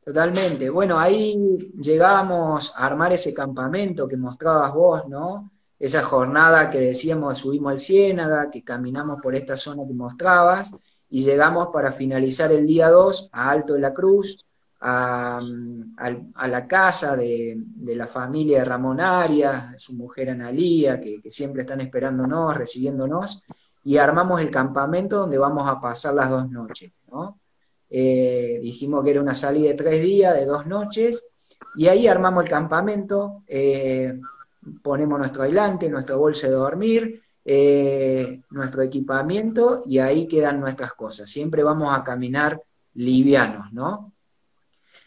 Totalmente. Bueno, ahí llegamos a armar ese campamento que mostrabas vos, ¿no? Esa jornada que decíamos, subimos al Ciénaga, que caminamos por esta zona que mostrabas, y llegamos para finalizar el día 2 a Alto de la Cruz, a la casa de la familia de Ramón Arias, su mujer Analía, que siempre están esperándonos, recibiéndonos, y armamos el campamento donde vamos a pasar las 2 noches, ¿no? Dijimos que era una salida de 3 días, de 2 noches, y ahí armamos el campamento, ponemos nuestro aislante, nuestro bolso de dormir, nuestro equipamiento, y ahí quedan nuestras cosas. Siempre vamos a caminar livianos, ¿no?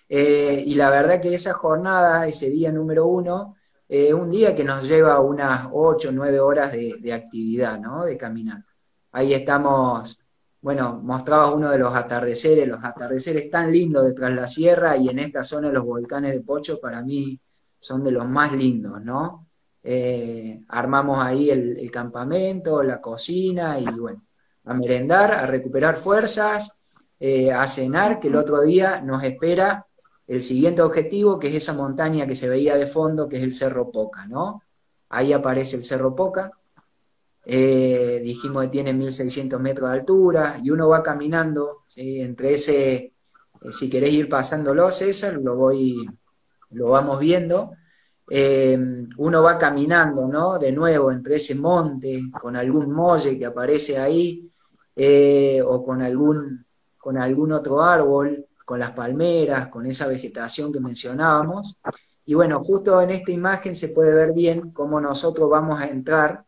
Y la verdad que esa jornada, ese día número 1, un día que nos lleva unas 8 o 9 horas de actividad, ¿no? De caminata. Ahí estamos bueno, mostrabas uno de los atardeceres tan lindos detrás de la sierra, y en esta zona los volcanes de Pocho para mí son de los más lindos, ¿no? Armamos ahí el campamento, la cocina, y bueno, a merendar, a recuperar fuerzas, a cenar, que el otro día nos espera el siguiente objetivo, que es esa montaña que se veía de fondo, que es el Cerro Poca, ¿no? Ahí aparece el Cerro Poca. Dijimos que tiene 1600 metros de altura, y uno va caminando, ¿sí? Entre ese, si querés ir pasándolo, César, lo vamos viendo. Uno va caminando, ¿no? De nuevo entre ese monte, con algún molle que aparece ahí, o con algún otro árbol, con las palmeras, con esa vegetación que mencionábamos. Y bueno, justo en esta imagen se puede ver bien cómo nosotros vamos a entrar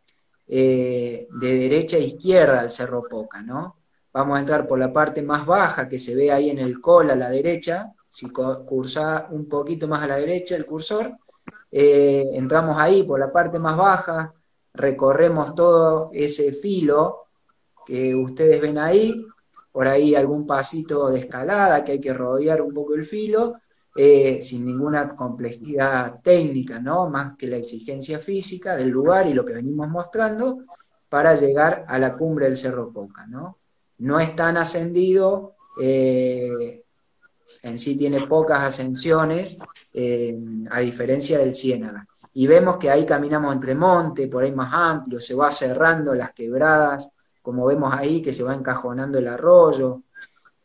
de derecha a izquierda al Cerro Poca, ¿no? Vamos a entrar por la parte más baja que se ve ahí en el col a la derecha. Si cursa un poquito más a la derecha el cursor, entramos ahí por la parte más baja, recorremos todo ese filo que ustedes ven ahí, por ahí algún pasito de escalada que hay que rodear un poco el filo, sin ninguna complejidad técnica, ¿no? Más que la exigencia física del lugar y lo que venimos mostrando, para llegar a la cumbre del Cerro Poca, ¿no? No es tan ascendido, en sí tiene pocas ascensiones, a diferencia del Ciénaga. Y vemos que ahí caminamos entre monte, por ahí más amplio, se va cerrando las quebradas, como vemos ahí, que se va encajonando el arroyo.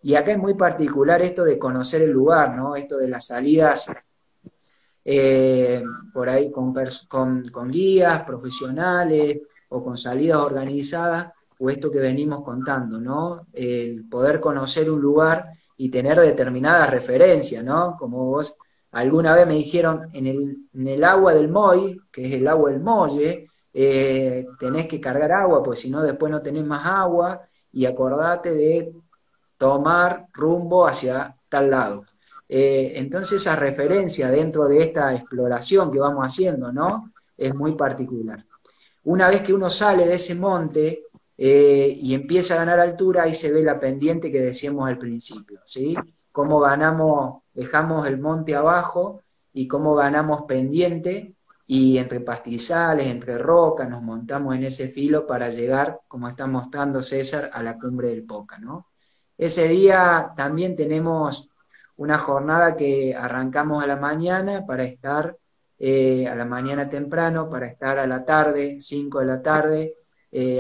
Y acá es muy particular esto de conocer el lugar, ¿no? Esto de las salidas por ahí con guías profesionales, o con salidas organizadas, o esto que venimos contando, ¿no? El poder conocer un lugar y tener determinadas referencias, ¿no? Como vos alguna vez me dijeron, en el agua del Moy, que es el agua del Molle, tenés que cargar agua, pues si no después no tenés más agua, y acordate de tomar rumbo hacia tal lado. Entonces esa referencia dentro de esta exploración que vamos haciendo, ¿no? Es muy particular. Una vez que uno sale de ese monte y empieza a ganar altura, ahí se ve la pendiente que decíamos al principio, ¿sí? Cómo dejamos el monte abajo, y cómo ganamos pendiente, y entre pastizales, entre rocas, nos montamos en ese filo para llegar, como está mostrando César, a la cumbre del Poca, ¿no? Ese día también tenemos una jornada que arrancamos a la mañana para estar a la mañana temprano, para estar a la tarde, 5 de la tarde,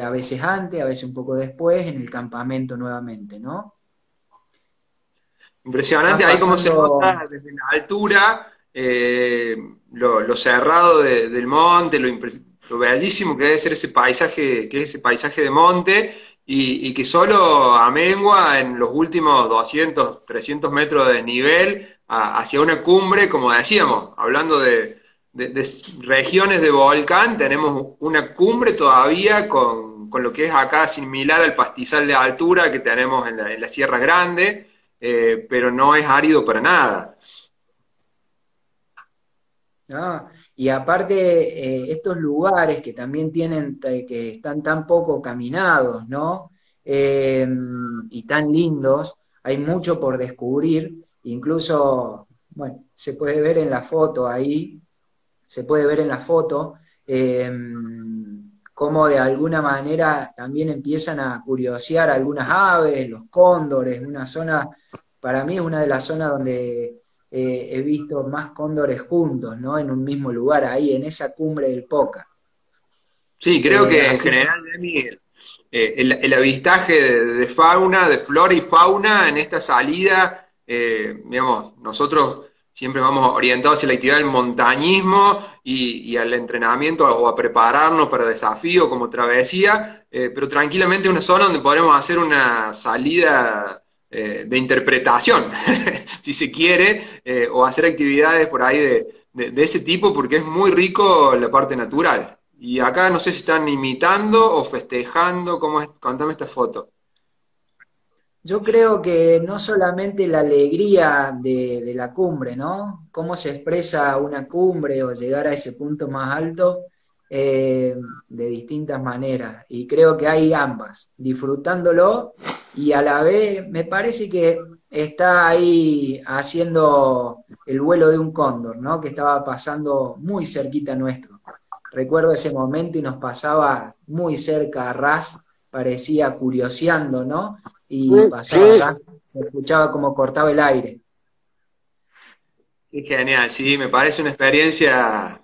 a veces antes, a veces un poco después, en el campamento nuevamente, ¿no? Impresionante ahí como se nota desde la altura, lo cerrado del monte, lo bellísimo que debe ser ese paisaje, que es ese paisaje de monte, y que solo amengua en los últimos 200, 300 metros de nivel hacia una cumbre, como decíamos, hablando de regiones de volcán, tenemos una cumbre todavía con lo que es acá similar al pastizal de altura que tenemos en las Sierras Grandes, pero no es árido para nada. No, y aparte, estos lugares que también que están tan poco caminados, ¿no? Y tan lindos, hay mucho por descubrir, incluso, bueno, se puede ver en la foto ahí, se puede ver en la foto, cómo de alguna manera también empiezan a curiosear algunas aves, los cóndores, una zona, para mí es una de las zonas donde he visto más cóndores juntos, ¿no? En un mismo lugar, ahí en esa cumbre del Poca. Sí, creo que en general, Demi, el avistaje de fauna, de flora y fauna en esta salida, digamos, nosotros siempre vamos orientados hacia la actividad del montañismo y al entrenamiento o a prepararnos para desafíos como travesía, pero tranquilamente es una zona donde podremos hacer una salida de interpretación, si se quiere, o hacer actividades por ahí de ese tipo, porque es muy rico la parte natural. Y acá no sé si están imitando o festejando, ¿cómo es? Contame esta foto. Yo creo que no solamente la alegría de la cumbre, ¿no? Cómo se expresa una cumbre o llegar a ese punto más alto, de distintas maneras. Y creo que hay ambas, disfrutándolo y a la vez me parece que está ahí haciendo el vuelo de un cóndor, ¿no? Que estaba pasando muy cerquita nuestro. Recuerdo ese momento y nos pasaba muy cerca a ras, parecía curioseando, ¿no? Y pasaba a ras, se escuchaba como cortaba el aire. Qué genial, sí, me parece una experiencia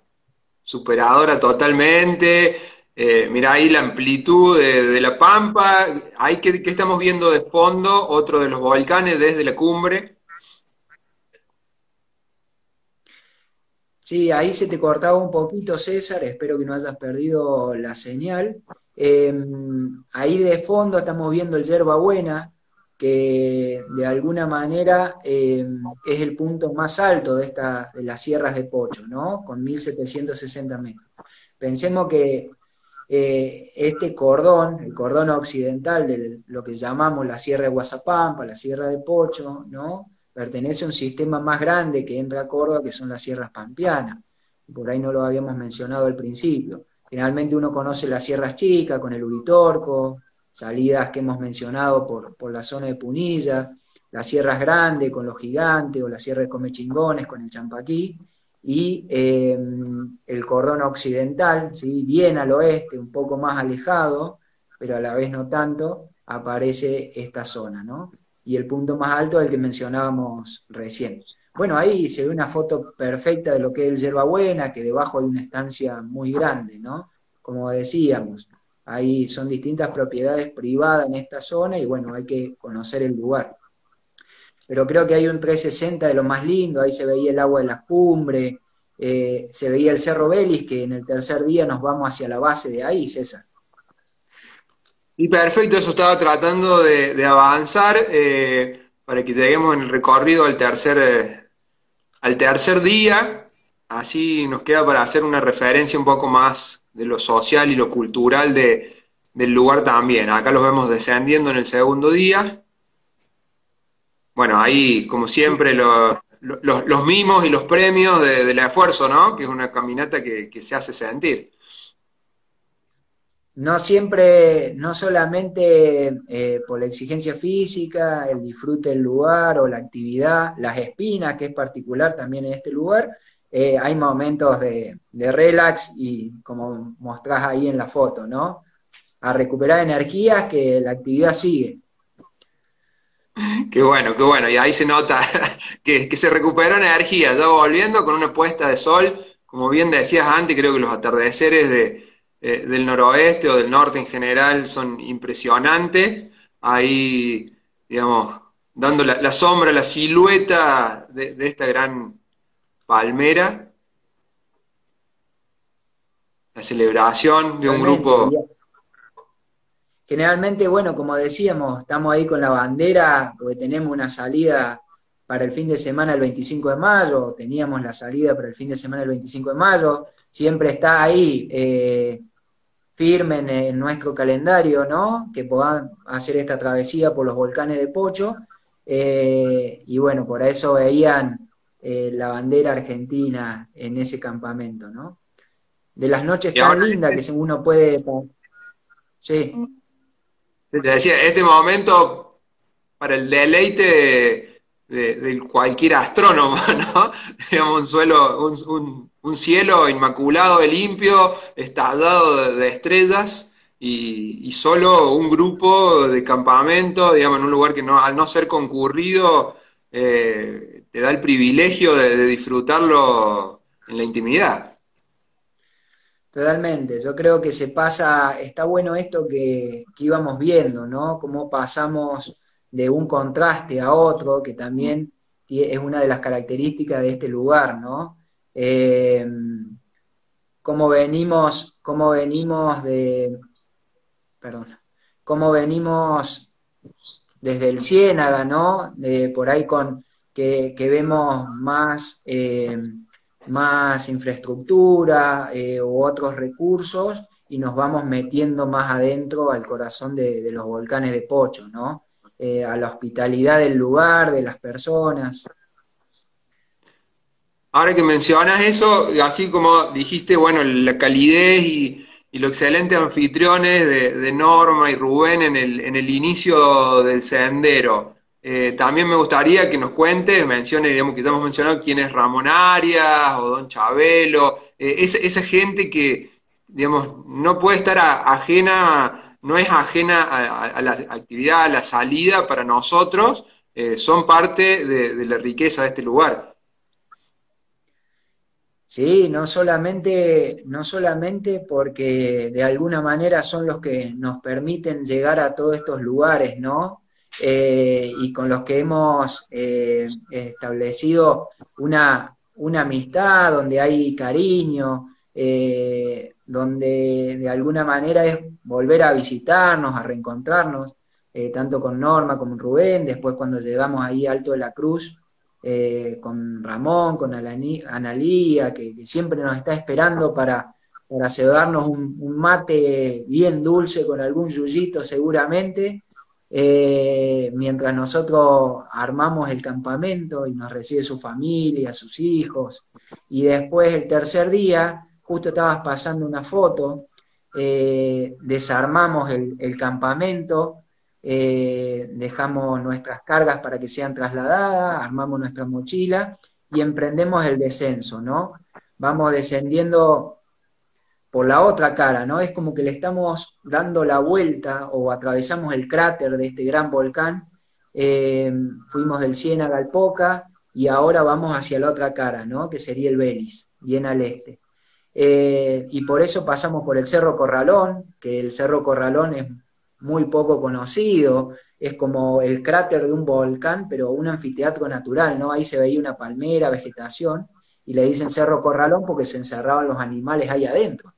superadora totalmente. Mirá ahí la amplitud de la Pampa. Ahí que estamos viendo de fondo, otro de los volcanes desde la cumbre. Sí, ahí se te cortaba un poquito, César, espero que no hayas perdido la señal. Ahí de fondo estamos viendo el Yerba Buena, que de alguna manera es el punto más alto de las sierras de Pocho, ¿no? Con 1760 metros. Pensemos que este cordón, el cordón occidental de lo que llamamos la Sierra de Guazapampa, la Sierra de Pocho, ¿no? Pertenece a un sistema más grande que entra a Córdoba, que son las sierras pampeanas. Por ahí no lo habíamos mencionado al principio. Generalmente uno conoce las sierras chicas con el Uritorco, salidas que hemos mencionado por la zona de Punilla, las sierras grandes con los gigantes, o la sierra de Comechingones con el Champaquí, y el cordón occidental, ¿sí? Bien al oeste, un poco más alejado, pero a la vez no tanto, aparece esta zona, ¿no? Y el punto más alto es el que mencionábamos recién. Bueno, ahí se ve una foto perfecta de lo que es el Yerbabuena, que debajo hay una estancia muy grande, ¿no? Como decíamos, ahí son distintas propiedades privadas en esta zona y bueno, hay que conocer el lugar. Pero creo que hay un 360 de lo más lindo, ahí se veía el agua de la cumbre, se veía el Cerro Belis, que en el tercer día nos vamos hacia la base de ahí, César. Y perfecto, eso estaba tratando de avanzar para que lleguemos en el recorrido al tercer día. Así nos queda para hacer una referencia un poco más de lo social y lo cultural del lugar también. Acá los vemos descendiendo en el segundo día. Bueno, ahí, como siempre, Sí. los mimos y los premios del esfuerzo, ¿no? Que es una caminata que se hace sentir. No siempre, no solamente por la exigencia física, el disfrute del lugar o la actividad, las espinas, que es particular también en este lugar, hay momentos de relax y como mostrás ahí en la foto, ¿no? A recuperar energías que la actividad sigue. Qué bueno, qué bueno. Y ahí se nota que se recupera energía, ya volviendo con una puesta de sol. Como bien decías antes, creo que los atardeceres del noroeste o del norte en general son impresionantes. Ahí, digamos, dando la sombra, la silueta de esta gran palmera, la celebración de un Totalmente. grupo. Generalmente, bueno, como decíamos, estamos ahí con la bandera, porque tenemos una salida para el fin de semana el 25 de mayo, teníamos la salida para el fin de semana el 25 de mayo, siempre está ahí firme en nuestro calendario, ¿no? Que podamos hacer esta travesía por los volcanes de Pocho, y bueno, por eso veían la bandera argentina en ese campamento, ¿no? De las noches Y tan ahora, lindas que uno puede... Sí. te decía, este momento para el deleite de cualquier astrónomo, ¿no? Digamos, un cielo inmaculado de limpio, estallado de estrellas, y solo un grupo de campamento, digamos, en un lugar que no, al no ser concurrido, te da el privilegio de disfrutarlo en la intimidad. Totalmente, yo creo que se pasa, está bueno esto que íbamos viendo, ¿no? Cómo pasamos de un contraste a otro, que también es una de las características de este lugar, ¿no? Cómo venimos perdón, cómo venimos desde el Ciénaga, ¿no? Por ahí que vemos más infraestructura u otros recursos y nos vamos metiendo más adentro al corazón de los volcanes de Pocho, ¿no? A la hospitalidad del lugar, de las personas. Ahora que mencionas eso, así como dijiste, bueno, la calidez y lo excelentes anfitriones de Norma y Rubén en el inicio del sendero. También me gustaría que nos cuentes, menciones, digamos, que ya hemos mencionado quién es Ramón Arias o Don Chabelo, esa gente que, digamos, no puede estar ajena, no es ajena a la actividad, a la salida para nosotros, son parte de la riqueza de este lugar. Sí, no solamente porque de alguna manera son los que nos permiten llegar a todos estos lugares, ¿no? Y con los que hemos establecido una amistad, donde hay cariño, donde de alguna manera es volver a visitarnos, a reencontrarnos, tanto con Norma como con Rubén, después cuando llegamos ahí a Alto de la Cruz con Ramón, con Analía, que siempre nos está esperando para cebarnos un mate bien dulce con algún yuyito seguramente, mientras nosotros armamos el campamento y nos recibe su familia, sus hijos, y después el tercer día, justo estabas pasando una foto, desarmamos el campamento, dejamos nuestras cargas para que sean trasladadas, armamos nuestra mochila y emprendemos el descenso, ¿no? Vamos descendiendo por la otra cara, ¿no? Es como que le estamos dando la vuelta o atravesamos el cráter de este gran volcán, fuimos del Ciénaga al Poca y ahora vamos hacia la otra cara, ¿no? Que sería el Belis, bien al este. Y por eso pasamos por el Cerro Corralón, que el Cerro Corralón es muy poco conocido, es como el cráter de un volcán, pero un anfiteatro natural, ¿no? Ahí se veía una palmera, vegetación, y le dicen Cerro Corralón porque se encerraban los animales ahí adentro.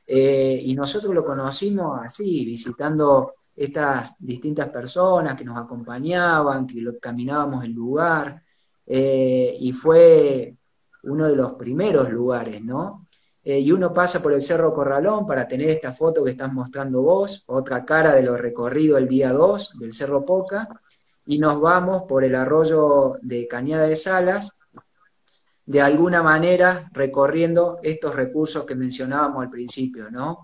Y nosotros lo conocimos así, visitando estas distintas personas que nos acompañaban, que caminábamos el lugar, y fue uno de los primeros lugares, ¿no? Y uno pasa por el Cerro Corralón para tener esta foto que estás mostrando vos, otra cara de lo recorrido el día 2 del Cerro Poca, y nos vamos por el arroyo de Cañada de Salas, de alguna manera recorriendo estos recursos que mencionábamos al principio, ¿no?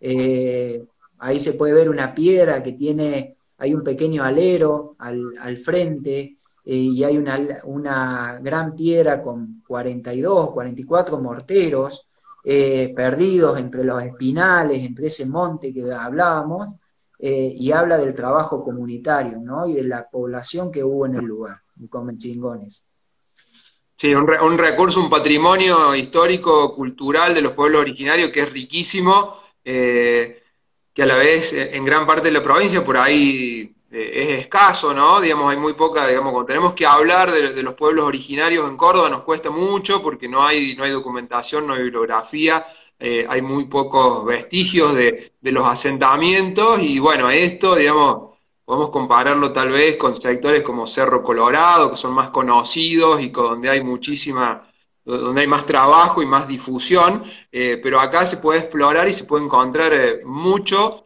Ahí se puede ver una piedra que hay un pequeño alero al frente, y hay una gran piedra con 42, 44 morteros, perdidos entre los espinales, entre ese monte que hablábamos, y habla del trabajo comunitario, ¿no? Y de la población que hubo en el lugar, en Comechingones. Sí, un recurso, un patrimonio histórico, cultural de los pueblos originarios que es riquísimo, que a la vez en gran parte de la provincia por ahí es escaso, ¿no? Digamos, hay muy poca, digamos, cuando tenemos que hablar de los pueblos originarios en Córdoba nos cuesta mucho porque no hay documentación, no hay bibliografía, hay muy pocos vestigios de los asentamientos y bueno, esto, digamos, podemos compararlo tal vez con sectores como Cerro Colorado, que son más conocidos y donde hay donde hay más trabajo y más difusión, pero acá se puede explorar y se puede encontrar mucho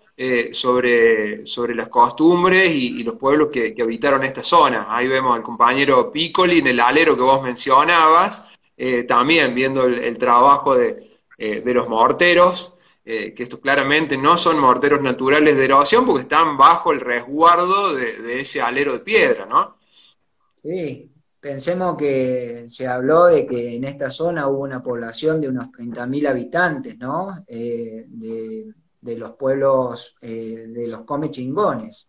sobre las costumbres y los pueblos que habitaron esta zona. Ahí vemos al compañero Piccoli en el alero que vos mencionabas, también viendo el trabajo de los morteros, que estos claramente no son morteros naturales de erosión porque están bajo el resguardo de ese alero de piedra, ¿no? Sí, pensemos que se habló de que en esta zona hubo una población de unos 30.000 habitantes, ¿no? De los pueblos de los Comechingones.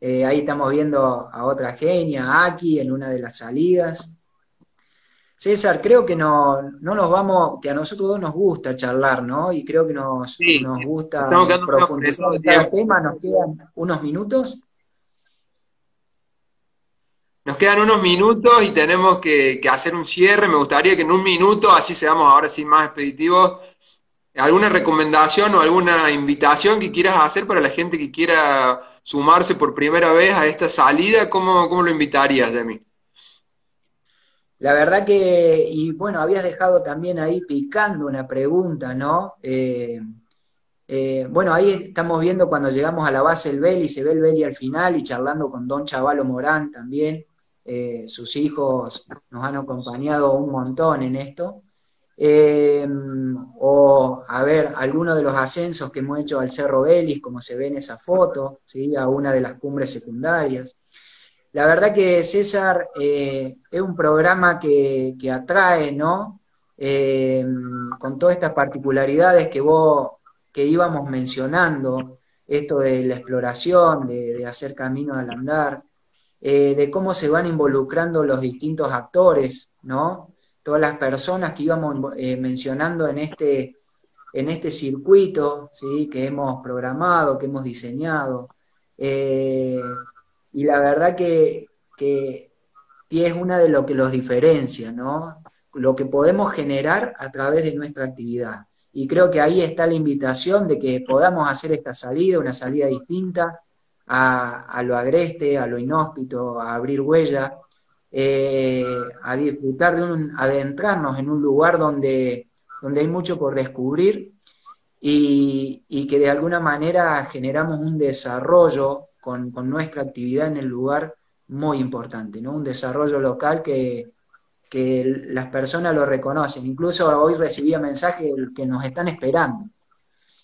Ahí estamos viendo a otra genia, Aki, en una de las salidas. César, creo que no nos vamos, que a nosotros dos nos gusta charlar, ¿no? Y creo que nos Sí, gusta estamos quedando profundizar en cada tema. Nos quedan unos minutos. Nos quedan unos minutos y tenemos que hacer un cierre. Me gustaría que en un minuto, así seamos ahora sí más expeditivos, alguna recomendación o alguna invitación que quieras hacer para la gente que quiera sumarse por primera vez a esta salida, ¿cómo lo invitarías, Demi? La verdad que, y bueno, habías dejado también ahí picando una pregunta, ¿no? Bueno, ahí estamos viendo cuando llegamos a la base del Beli, se ve el Beli al final y charlando con Don Chavalo Morán también. Sus hijos nos han acompañado un montón en esto. o a ver, algunos de los ascensos que hemos hecho al Cerro Belis, como se ve en esa foto, ¿sí? A una de las cumbres secundarias. La verdad que César es un programa que atrae, ¿no? Con todas estas particularidades que íbamos mencionando, esto de la exploración, de hacer caminos al andar, de cómo se van involucrando los distintos actores, ¿no? Todas las personas que íbamos mencionando en este circuito, ¿sí? Que hemos programado, que hemos diseñado. Y la verdad que es una de lo que los diferencia, ¿no? Lo que podemos generar a través de nuestra actividad. Y creo que ahí está la invitación de que podamos hacer esta salida, una salida distinta a lo agreste, a lo inhóspito, a abrir huella, a disfrutar adentrarnos en un lugar donde hay mucho por descubrir y que de alguna manera generamos un desarrollo con nuestra actividad en el lugar muy importante, ¿no? Un desarrollo local que las personas lo reconocen. Incluso hoy recibía mensajes que nos están esperando.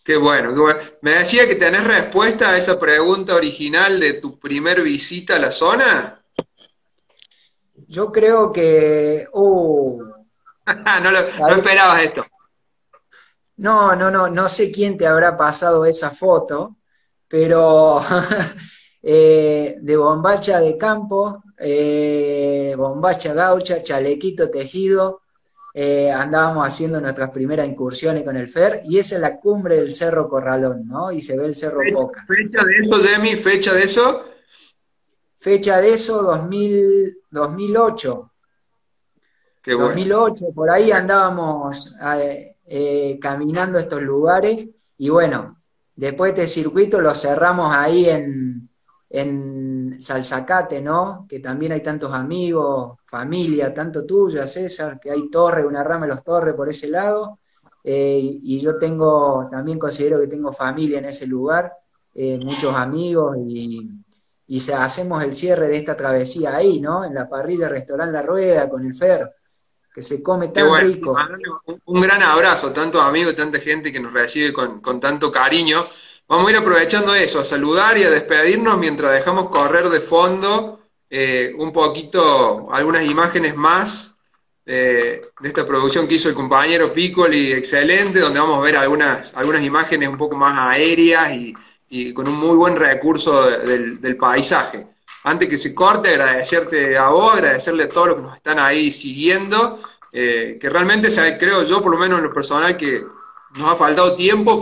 Qué bueno, qué bueno. Me decía que tenés respuesta a esa pregunta original de tu primer visita a la zona. Yo creo que... no esperabas esto. No sé quién te habrá pasado esa foto, pero de bombacha de campo, bombacha gaucha, chalequito tejido, andábamos haciendo nuestras primeras incursiones con el FER, y esa es la cumbre del Cerro Corralón, ¿no? Y se ve el Cerro Poca. ¿Fecha de eso, Demi? ¿Fecha de eso? Fecha de eso, 2008. Qué bueno. 2008, por ahí andábamos caminando estos lugares, y bueno, después de este circuito lo cerramos ahí en Salzacate, ¿no? Que también hay tantos amigos, familia, tanto tuya, César, que hay torre, una rama de los Torres por ese lado, y yo también considero que tengo familia en ese lugar, muchos amigos, y hacemos el cierre de esta travesía ahí, ¿no? En la parrilla Restaurant La Rueda, con el Fer, que se come tan bueno, rico. Un gran abrazo, tantos amigos, tanta gente que nos recibe con tanto cariño. Vamos a ir aprovechando eso, a saludar y a despedirnos mientras dejamos correr de fondo un poquito, algunas imágenes más de esta producción que hizo el compañero Piccoli, excelente, donde vamos a ver algunas imágenes un poco más aéreas y con un muy buen recurso del paisaje. Antes que se corte, agradecerte a vos, agradecerle a todos los que nos están ahí siguiendo, que realmente creo yo, por lo menos en lo personal, que nos ha faltado tiempo